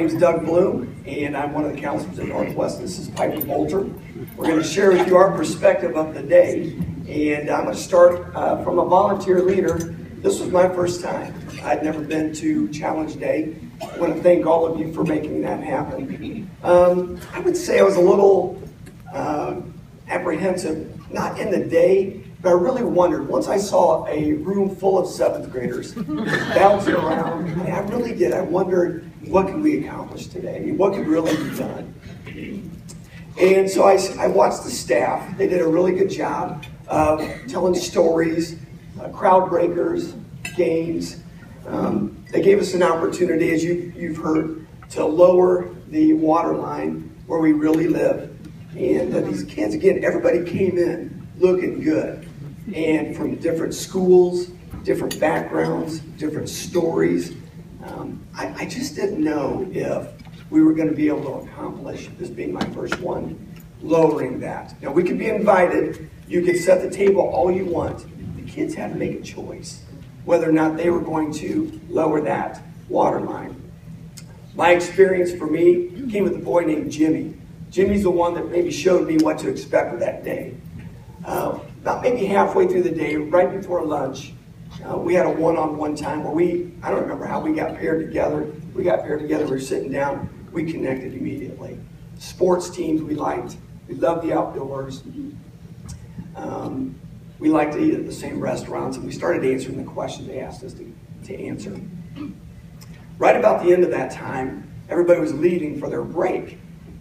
name is Doug Bloom, and I'm one of the counselors at Northwest. This is Piper Bolter. We're going to share with you our perspective of the day, and I'm going to start from a volunteer leader. This was my first time. I'd never been to Challenge Day. I want to thank all of you for making that happen. I would say I was a little apprehensive, not in the day, but I really wondered, once I saw a room full of 7th graders bouncing around, I really did. I wondered, what could we accomplish today? I mean, what could really be done? And so I watched the staff. They did a really good job of telling stories, crowd breakers, games. They gave us an opportunity, as you've heard, to lower the water line where we really live. And these kids, again, everybody came in looking good. And from different schools, different backgrounds, different stories. I just didn't know if we were going to be able to accomplish, this being my first one, lowering that. Now, we could be invited. You could set the table all you want. The kids had to make a choice whether or not they were going to lower that water line. My experience for me came with a boy named Jimmy. Jimmy's the one that maybe showed me what to expect of that day. About maybe halfway through the day, right before lunch, we had a one-on-one time where I don't remember how we got paired together. We got paired together, we were sitting down, we connected immediately. Sports teams we liked. We loved the outdoors. We liked to eat at the same restaurants, and we started answering the questions they asked us to answer. Right about the end of that time, everybody was leaving for their break.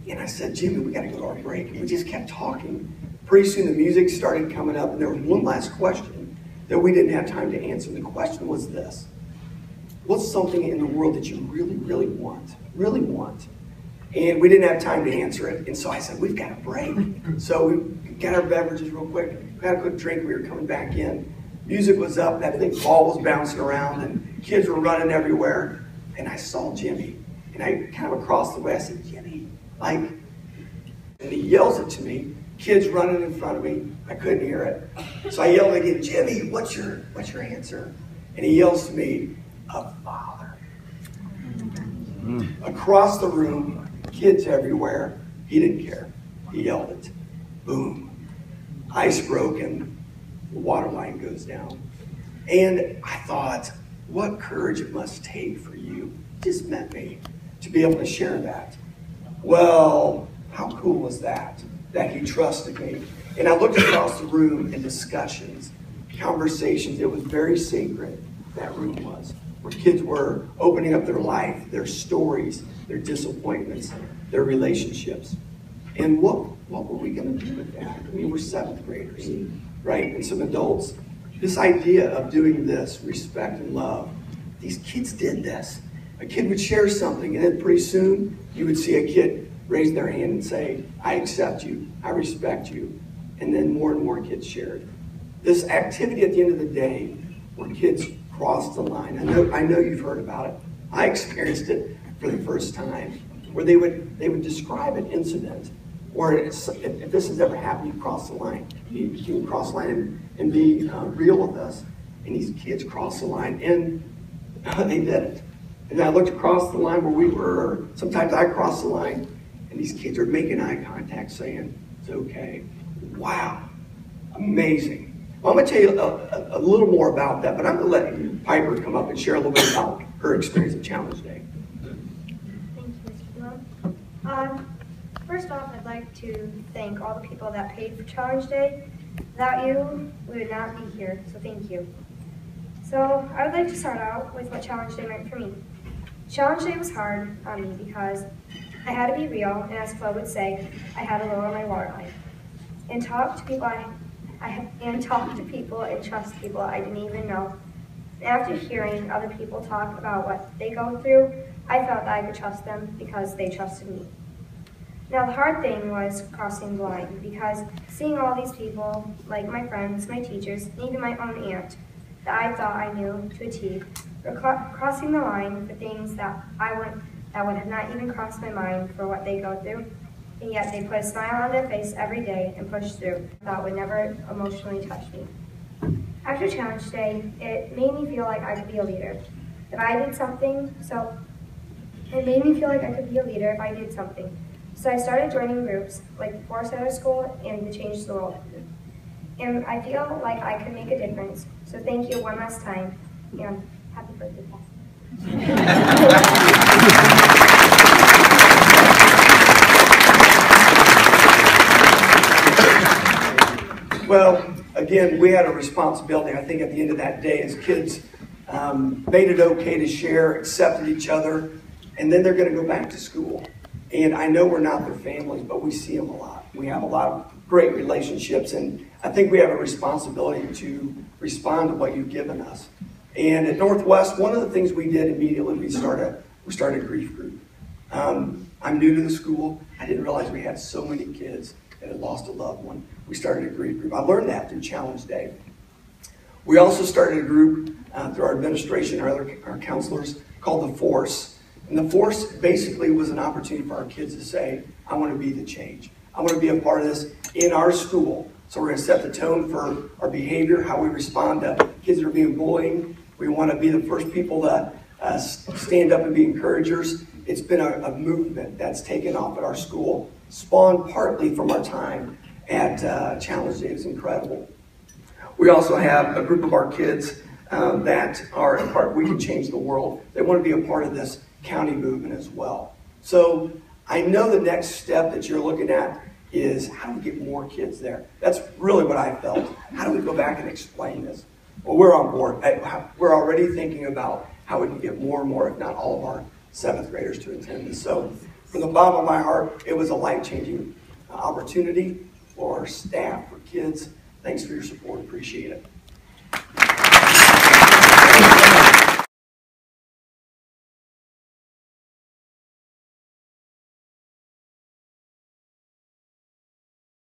And I said, Jimmy, we got to go to our break. And we just kept talking. Pretty soon the music started coming up, and there was one last question that we didn't have time to answer. The question was this: what's something in the world that you really, really want? Really want? And we didn't have time to answer it. And so I said, we've got a break. So we got our beverages real quick. We had a quick drink. We were coming back in. Music was up. That big ball was bouncing around, and kids were running everywhere. And I saw Jimmy. And I kind of across the way, I said, Jimmy, and he yells it to me. Kids running in front of me. I couldn't hear it. So I yelled again, Jimmy, what's your answer? And he yells to me, a father. Across the room, kids everywhere. He didn't care. He yelled it. Boom. Ice broken. The water line goes down. And I thought, what courage it must take for you, just met me, to be able to share that. Well, how cool was that he trusted me? And I looked across the room in discussions, conversations. It was very sacred, that room was, where kids were opening up their life, their stories, their disappointments, their relationships. And what were we going to do with that? I mean, we're 7th graders, right? And some adults. This idea of doing this, respect and love, these kids did this. A kid would share something, and then pretty soon you would see a kid raise their hand and say, I accept you, I respect you. And then more and more kids shared. This activity at the end of the day, where kids crossed the line, I know you've heard about it. I experienced it for the first time, where they would describe an incident, or if this has ever happened, you cross the line. You can cross the line and be real with us. And these kids crossed the line, and they did it. And I looked across the line where we were, sometimes I crossed the line, and these kids are making eye contact saying, it's okay. Wow, amazing. Well, I'm gonna tell you a little more about that, but I'm gonna let Piper come up and share a little bit about her experience at Challenge Day. Thank you, Mr. Bloom. First off, I'd like to thank all the people that paid for Challenge Day. Without you, we would not be here, so thank you. So I would like to start out with what Challenge Day meant for me. Challenge Day was hard on me because I had to be real, and as Flo would say, I had to lower my water line. And talk to people and trust people I didn't even know. After hearing other people talk about what they go through, I felt that I could trust them because they trusted me. Now the hard thing was crossing the line, because seeing all these people, like my friends, my teachers, and even my own aunt, that I thought I knew to a T, were crossing the line for things that would have not even crossed my mind for what they go through, and yet they put a smile on their face every day and pushed through. That would never emotionally touch me. After Challenge Day, it made me feel like I could be a leader. If I did something, so It made me feel like I could be a leader if I did something. So I started joining groups like the Forest Center School and the Change the World. And I feel like I could make a difference. So thank you one last time, and happy birthday, Well, again, we had a responsibility, I think, at the end of that day as kids made it okay to share, accepted each other, and then they're going to go back to school. And I know we're not their families, but we see them a lot. We have a lot of great relationships, and I think we have a responsibility to respond to what you've given us. And at Northwest, one of the things we did immediately, we started a grief group. I'm new to the school. I didn't realize we had so many kids that had lost a loved one. We started a grief group. I learned that through Challenge Day. We also started a group through our administration, our counselors, called The Force. And The Force basically was an opportunity for our kids to say, I want to be the change. I want to be a part of this in our school. So we're going to set the tone for our behavior, how we respond to kids that are being bullied. We want to be the first people to stand up and be encouragers. It's been a movement that's taken off at our school, spawned partly from our time at Challenge Day. It's incredible. We also have a group of our kids that are a part, We Can Change the World. They want to be a part of this county movement as well. So I know the next step that you're looking at is how do we get more kids there? That's really what I felt. How do we go back and explain this? Well, we're on board. We're already thinking about how we can get more and more, if not all of our 7th graders to attend this. So from the bottom of my heart, it was a life-changing opportunity for our staff, for kids. Thanks for your support. Appreciate it.